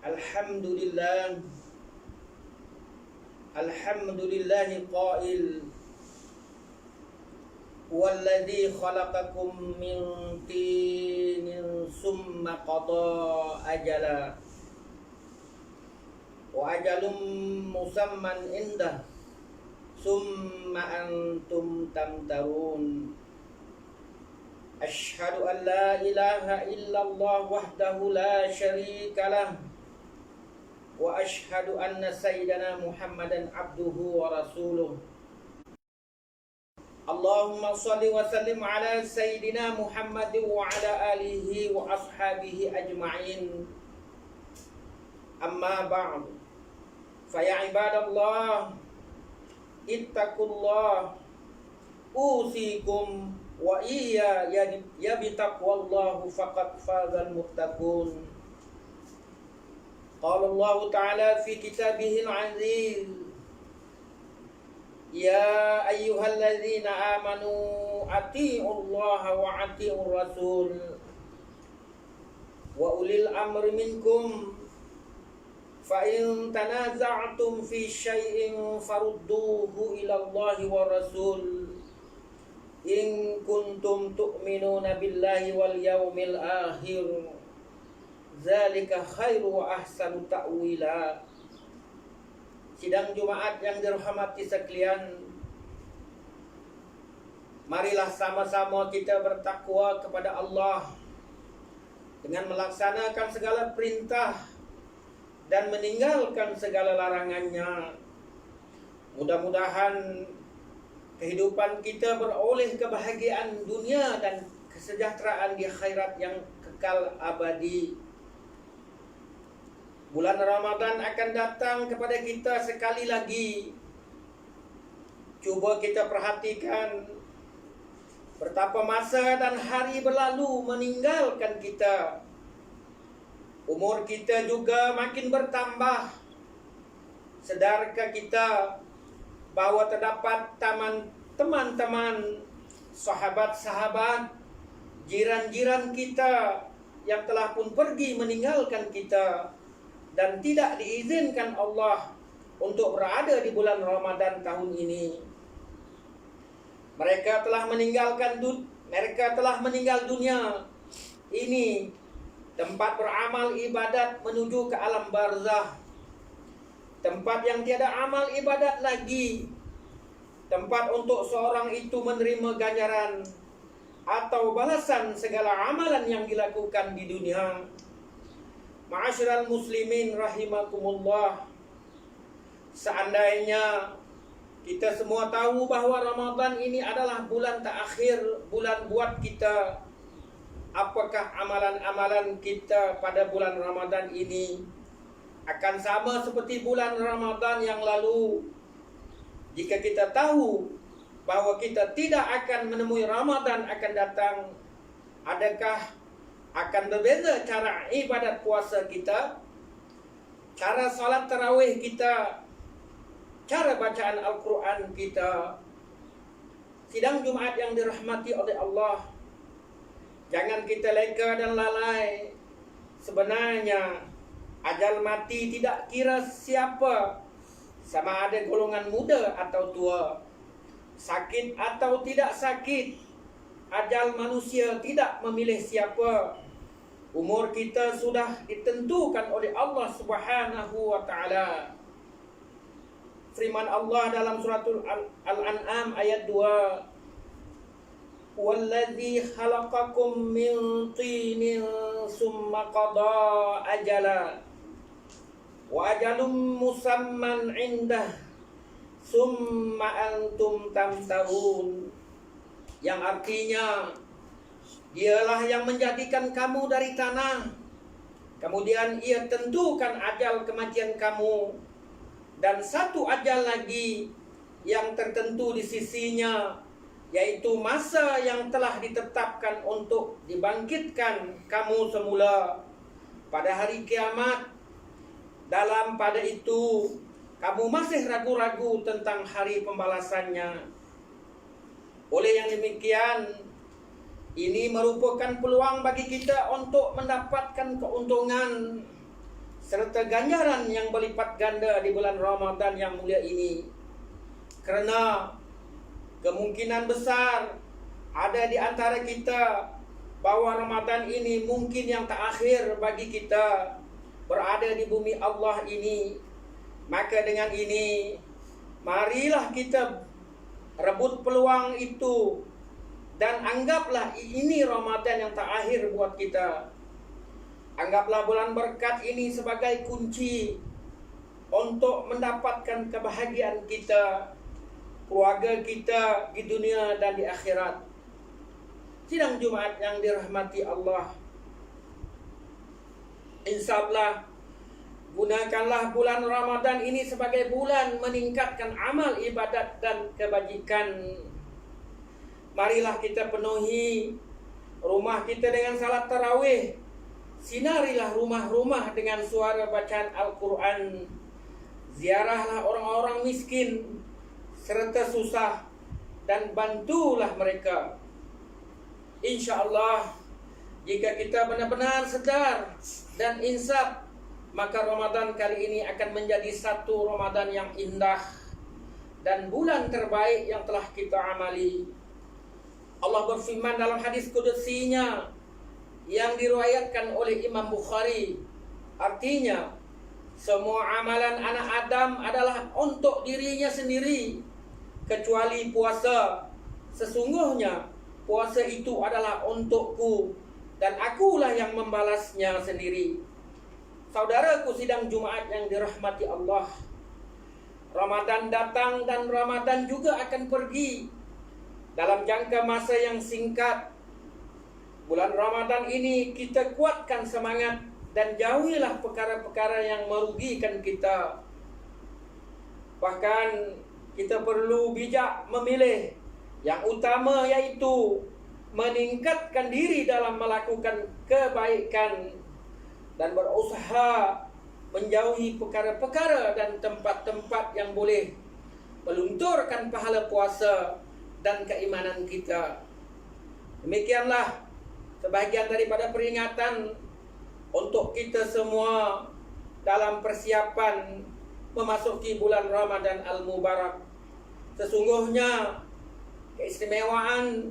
Alhamdulillah, alhamdulillahi qail walladzi khalaqakum min tinin summa qada ajala wa ajalum musamman indah summa antum tamtarun. Asyhadu an la ilaha illallah wahdahu la syarika lah wa asyhadu anna sayyidana Muhammadan abduhu wa rasuluh. Allahumma salli wa sallim ala sayyidina Muhammadin wa ala alihi wa ashabihi ajma'in. Amma ba'd. Fa ya ibadallah, ittaqullah, usikum wa iya ya bitaqwallahu faqad fazal muttaqun. Qala Allah Ta'ala fi kitabihil aziz, ya ayyuhalladzina amanu ati'ullaha wa ati'ur rasul wa ulil amri minkum fa in tanaza'tum fi syai'in farudduhu ila Allahi wa rasul in kuntum tu'minuna billahi wal yawmil akhir zalika khairu wa ahsanu ta'wila. Sidang Jumat yang dirahmati sekalian, marilah sama-sama kita bertakwa kepada Allah dengan melaksanakan segala perintah dan meninggalkan segala larangannya. Mudah-mudahan kehidupan kita beroleh kebahagiaan dunia dan kesejahteraan di akhirat yang kekal abadi. Bulan Ramadan akan datang kepada kita sekali lagi. Cuba kita perhatikan betapa masa dan hari berlalu meninggalkan kita. Umur kita juga makin bertambah. Sedarkah kita bahwa terdapat teman-teman, sahabat-sahabat, jiran-jiran kita yang telah pun pergi meninggalkan kita dan tidak diizinkan Allah untuk berada di bulan Ramadan tahun ini. Mereka telah meninggal dunia ini, tempat beramal ibadat menuju ke alam barzah, tempat yang tiada amal ibadat lagi, tempat untuk seorang itu menerima ganjaran atau balasan segala amalan yang dilakukan di dunia. Ma'asyiral muslimin rahimakumullah, seandainya kita semua tahu bahwa Ramadan ini adalah bulan terakhir, bulan buat kita, apakah amalan-amalan kita pada bulan Ramadan ini akan sama seperti bulan Ramadan yang lalu? Jika kita tahu bahwa kita tidak akan menemui Ramadan akan datang, adakah akan berbeza cara ibadat puasa kita, cara salat tarawih kita, cara bacaan Al-Quran kita? Sidang Jumat yang dirahmati oleh Allah, jangan kita leka dan lalai. Sebenarnya ajal mati tidak kira siapa, sama ada golongan muda atau tua, sakit atau tidak sakit. Ajal manusia tidak memilih siapa. Umur kita sudah ditentukan oleh Allah Subhanahu wa Ta'ala. Firman Allah dalam suratul Al-An'am ayat 2, walladzi khalaqakum min tinin summa qada ajala wa ajalum musamman indah summa antum tamtarun. Yang artinya, Dialah yang menjadikan kamu dari tanah, kemudian Ia tentukan ajal kematian kamu, dan satu ajal lagi yang tertentu di sisinya, yaitu masa yang telah ditetapkan untuk dibangkitkan kamu semula pada hari kiamat. Dalam pada itu kamu masih ragu-ragu tentang hari pembalasannya. Oleh yang demikian, ini merupakan peluang bagi kita untuk mendapatkan keuntungan serta ganjaran yang berlipat ganda di bulan Ramadan yang mulia ini. Kerana kemungkinan besar ada di antara kita bahwa Ramadan ini mungkin yang terakhir bagi kita berada di bumi Allah ini. Maka dengan ini, marilah kita rebut peluang itu dan anggaplah ini Ramadan yang terakhir buat kita. Anggaplah bulan berkat ini sebagai kunci untuk mendapatkan kebahagiaan kita, keluarga kita di dunia dan di akhirat. Sidang Jumat yang dirahmati Allah, insyaAllah gunakanlah bulan Ramadan ini sebagai bulan meningkatkan amal ibadat dan kebajikan. Marilah kita penuhi rumah kita dengan salat tarawih. Sinarilah rumah-rumah dengan suara bacaan Al-Quran. Ziarahlah orang-orang miskin serta susah dan bantulah mereka. InsyaAllah, jika kita benar-benar sedar dan insaf, maka Ramadan kali ini akan menjadi satu Ramadan yang indah dan bulan terbaik yang telah kita amali. Allah berfirman dalam hadis kudusinya yang diriwayatkan oleh Imam Bukhari. Artinya, semua amalan anak Adam adalah untuk dirinya sendiri, kecuali puasa. Sesungguhnya, puasa itu adalah untukku, dan akulah yang membalasnya sendiri. Saudaraku sidang Jumat yang dirahmati Allah, Ramadan datang dan Ramadan juga akan pergi dalam jangka masa yang singkat. Bulan Ramadan ini kita kuatkan semangat dan jauhilah perkara-perkara yang merugikan kita. Bahkan kita perlu bijak memilih. Yang utama yaitu meningkatkan diri dalam melakukan kebaikan dan berusaha menjauhi perkara-perkara dan tempat-tempat yang boleh melunturkan pahala puasa dan keimanan kita. Demikianlah sebahagian daripada peringatan untuk kita semua dalam persiapan memasuki bulan Ramadan Al-Mubarak. Sesungguhnya keistimewaan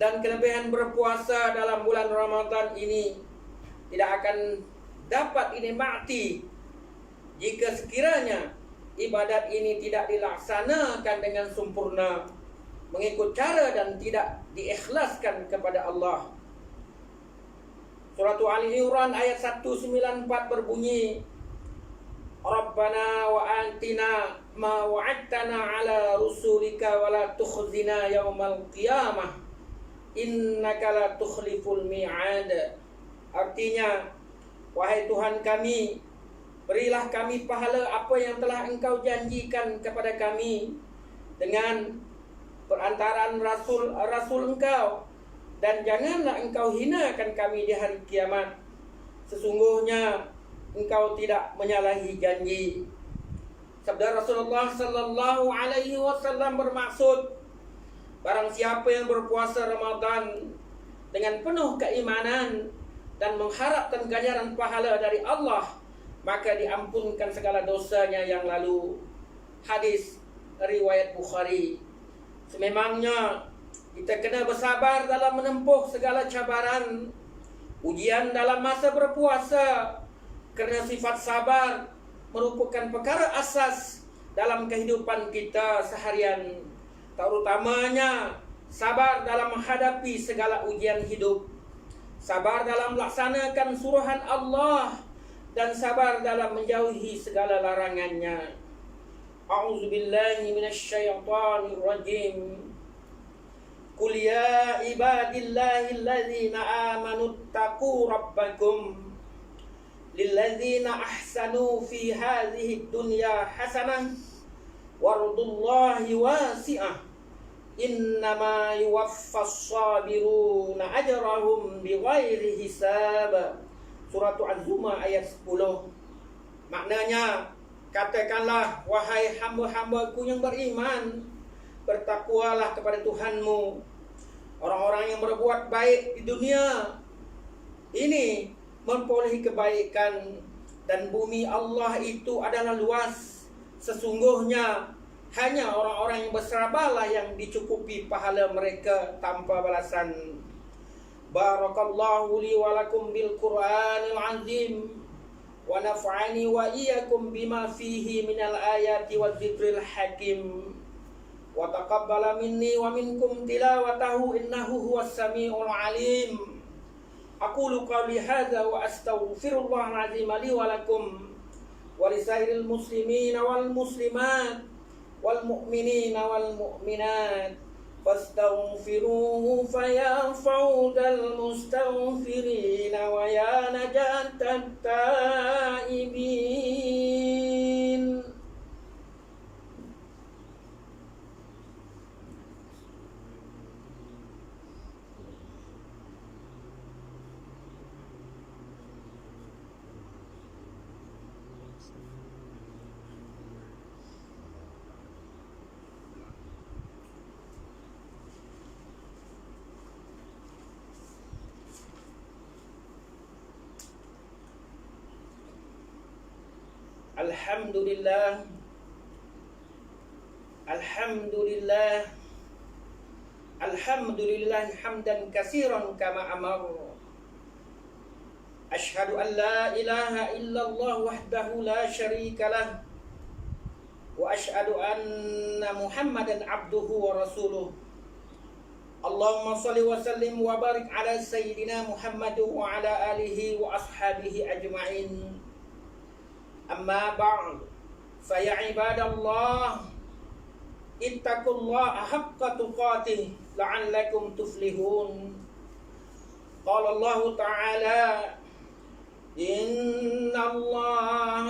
dan kelebihan berpuasa dalam bulan Ramadan ini tidak akan dapat dinikmati jika sekiranya ibadat ini tidak dilaksanakan dengan sempurna, mengikut cara dan tidak diikhlaskan kepada Allah. Surah Ali Imran ayat 194 berbunyi, Rabbana wa atina ma wa'adtana ala rusulika wa la tukhzina yawmal qiyamah innaka la tukhliful mi'ad. Artinya, wahai Tuhan kami, berilah kami pahala apa yang telah Engkau janjikan kepada kami dengan perantaraan Rasul Engkau, dan janganlah Engkau hinakan kami di hari kiamat. Sesungguhnya Engkau tidak menyalahi janji. Sabda Rasulullah sallallahu alaihi wasallam bermaksud, barang siapa yang berpuasa Ramadan dengan penuh keimanan dan mengharapkan ganjaran pahala dari Allah, maka diampunkan segala dosanya yang lalu. Hadis riwayat Bukhari. Sememangnya kita kena bersabar dalam menempuh segala cabaran, ujian dalam masa berpuasa, kerana sifat sabar merupakan perkara asas dalam kehidupan kita seharian, terutamanya sabar dalam menghadapi segala ujian hidup, sabar dalam melaksanakan suruhan Allah, dan sabar dalam menjauhi segala larangannya. A'udzubillahi minasyaitonir rajim. Qul ya ibadillahi alladzina amanu taqu rabbakum lilladzina ahsanu fi hadhihi dunya hasanah wardullahi wasi'ah innama yuwaffas sabiruna ajrahum bighairi hisab. Surah Az-Zumar ayat 10. Maknanya, Katakanlah, wahai hamba-hambaku yang beriman, bertakwalah kepada Tuhanmu. Orang-orang yang berbuat baik di dunia ini memperolehi kebaikan, dan bumi Allah itu adalah luas. Sesungguhnya hanya orang-orang yang bersabarlah yang dicukupi pahala mereka tanpa balasan. Barakallahu li wa lakum bil Qur'anil azim, wa naf'ani wa iyyakum bima fihi minal ayati wa dzikril hakim, wa taqabbala minni wa minkum tilawatahu innahu huwas samiul alim. Aqulu qawli hadza wa astaghfirullahal azim li wa lakum wa lisairil muslimina wal muslimat wal mu'minina wal mu'minat fastaghfiruhu faya fawzal mustaghfirin wa ya najatat taibin. Alhamdulillah, Alhamdulillah, Alhamdulillah hamdan katsiran kama amar. Asyhadu an la ilaha illallah wahdahu la syarika lah, wa asyhadu anna Muhammadan abduhu wa rasuluh. Allahumma shalli wa sallim wa barik ala sayyidina Muhammad wa ala alihi wa ashabihi ajma'in. Amma ba'd, fa ya ibadallah, ittaqullaha haqqa tuqatih la'allakum tuflihun. Qala Allah ta'ala, innallaha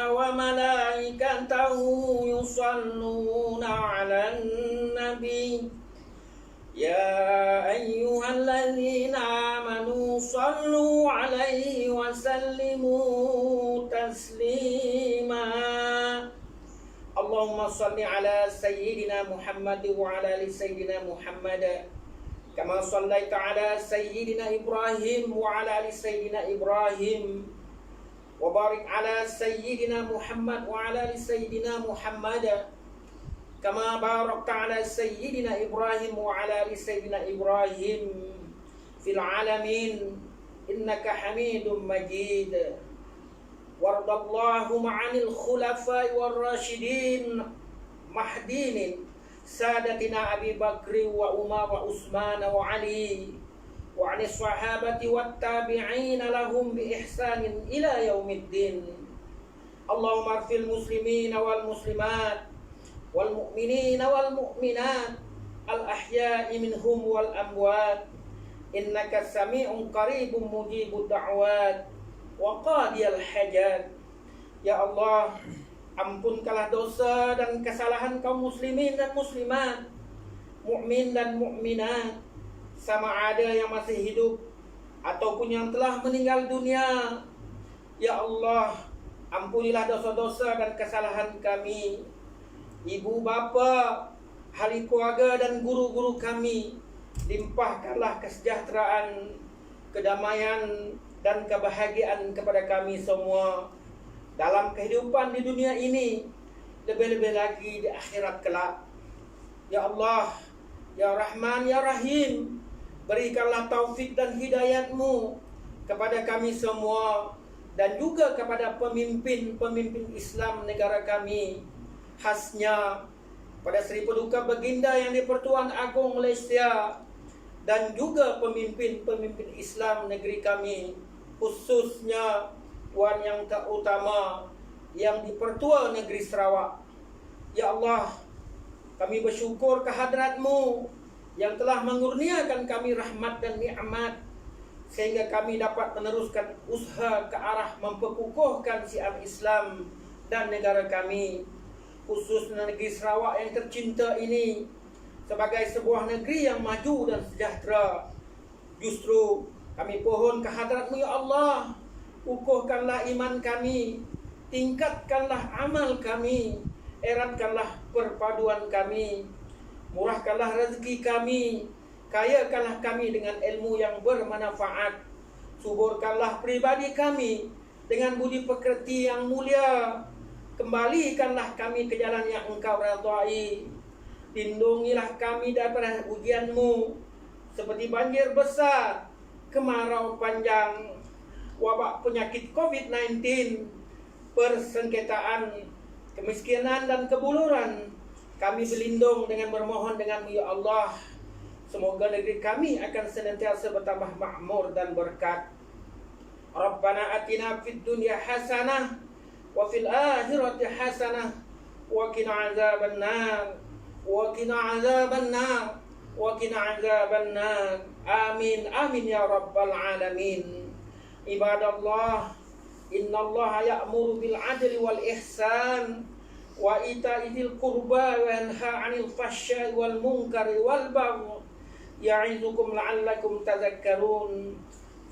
wa malaikatahu yusalluna 'alan nabi ya ayyuhalladzina amanu sallu 'alaihi wa sallimu taslima. Allahumma salli ala sayyidina Muhammad wa ala ali sayyidina Muhammad kama sallaita ala sayyidina Ibrahim wa ala ali sayyidina Ibrahim, wa barik ala sayyidina Muhammad wa ala ali sayyidina Muhammad kama barakta ala sayyidina Ibrahim wa ala ali sayyidina Ibrahim fil alamin innaka Hamidum Majid. Wardallahu ma'anil khulafai war rasyidin mahdinin sadatina Abi Bakri wa Umar wa Utsman wa Ali wa anis sahabati wat tabi'in lahum bi ihsanin ila yaumiddin. Allahumma arfil muslimina wal muslimat wal mu'minina wal mu'minat al ahya'i minhum wal amwat innaka sami'un qaribun mujibud da'wat wa qadiyal hajat. Ya Allah, ampunkanlah dosa dan kesalahan kaum muslimin dan muslimat, mukmin dan mukminat, sama ada yang masih hidup ataupun yang telah meninggal dunia. Ya Allah, ampunilah dosa-dosa dan kesalahan kami, ibu bapa, ahli keluarga dan guru-guru kami. Limpahkanlah kesejahteraan, kedamaian dan kebahagiaan kepada kami semua dalam kehidupan di dunia ini, lebih-lebih lagi di akhirat kelak. Ya Allah, Ya Rahman, Ya Rahim, berikanlah taufik dan hidayat-Mu kepada kami semua dan juga kepada pemimpin-pemimpin Islam negara kami, khasnya pada Sri Paduka Baginda Yang di-Pertuan Agong Malaysia, dan juga pemimpin-pemimpin Islam negeri kami, khususnya Tuan Yang Terutama Yang di-Pertua Negeri Sarawak. Ya Allah, kami bersyukur kehadrat-Mu yang telah mengurniakan kami rahmat dan nikmat, sehingga kami dapat meneruskan usaha ke arah memperkukuhkan syiar Islam dan negara kami, khususnya negeri Sarawak yang tercinta ini, sebagai sebuah negeri yang maju dan sejahtera. Justru kami pohon kehadrat-Mu ya Allah, kukuhkanlah iman kami, tingkatkanlah amal kami, eratkanlah perpaduan kami, murahkanlah rezeki kami, kayakanlah kami dengan ilmu yang bermanfaat, suburkanlah pribadi kami dengan budi pekerti yang mulia, kembalikanlah kami ke jalan yang Engkau ridhai, lindungilah kami daripada ujian-Mu seperti banjir besar, kemarau panjang, wabak penyakit COVID-19, persengketaan, kemiskinan dan kebuluran. Kami berlindung dengan bermohon dengan-Mu ya Allah. Semoga negeri kami akan senantiasa bertambah makmur dan berkat. Rabbana atina fid dunya hasanah wa fil akhirati hasanah wa qina azabannar wa qina azabannar wa qina azabannar. Amin amin ya rabbal alamin. Ibadallah, innallaha ya'muru bil adli wal ihsan wa ita'i dzil qurba wa yanha 'anil fahsya'i wal munkari wal baghi ya'izukum la'allakum tadhakkarun.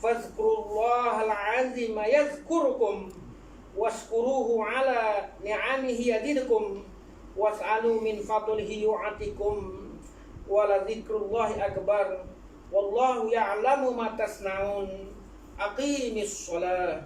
Fadhkurullahal 'azima yadhkurukum washkuruhu 'ala ni'amihi yazidkum was'alu min fadlihi yu'atikum wa la dzikrullahi akbar wallahu ya'lamu ma tasna'un. Aqimis shalah.